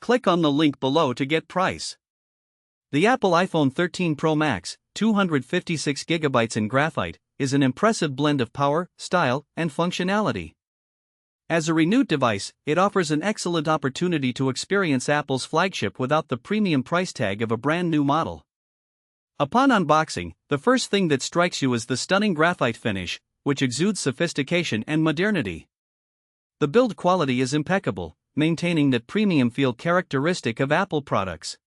Click on the link below to get price. The Apple iPhone 13 Pro Max, 256GB in graphite, is an impressive blend of power, style, and functionality. As a renewed device, it offers an excellent opportunity to experience Apple's flagship without the premium price tag of a brand new model. Upon unboxing, the first thing that strikes you is the stunning graphite finish, which exudes sophistication and modernity. The build quality is impeccable, maintaining that premium feel characteristic of Apple products.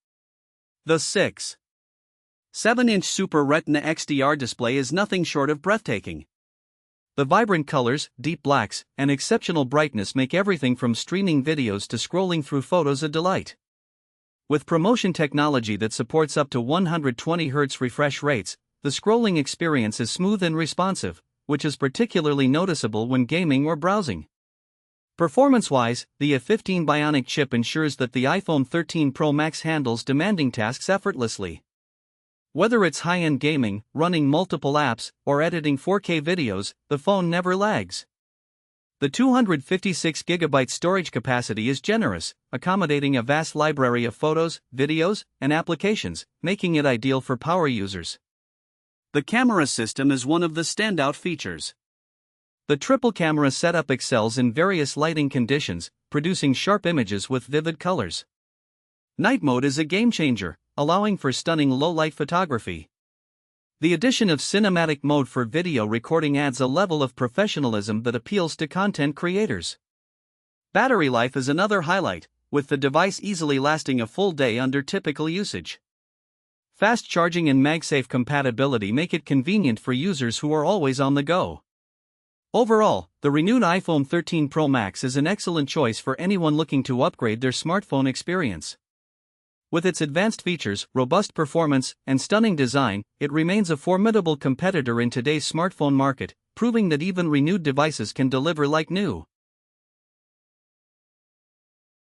The 6.7-inch Super Retina XDR display is nothing short of breathtaking. The vibrant colors, deep blacks, and exceptional brightness make everything from streaming videos to scrolling through photos a delight. With promotion technology that supports up to 120Hz refresh rates, the scrolling experience is smooth and responsive, which is particularly noticeable when gaming or browsing. Performance-wise, the A15 Bionic chip ensures that the iPhone 13 Pro Max handles demanding tasks effortlessly. Whether it's high-end gaming, running multiple apps, or editing 4K videos, the phone never lags. The 256GB storage capacity is generous, accommodating a vast library of photos, videos, and applications, making it ideal for power users. The camera system is one of the standout features. The triple camera setup excels in various lighting conditions, producing sharp images with vivid colors. Night mode is a game-changer, allowing for stunning low-light photography. The addition of cinematic mode for video recording adds a level of professionalism that appeals to content creators. Battery life is another highlight, with the device easily lasting a full day under typical usage. Fast charging and MagSafe compatibility make it convenient for users who are always on the go. Overall, the renewed iPhone 13 Pro Max is an excellent choice for anyone looking to upgrade their smartphone experience. With its advanced features, robust performance, and stunning design, it remains a formidable competitor in today's smartphone market, proving that even renewed devices can deliver like new.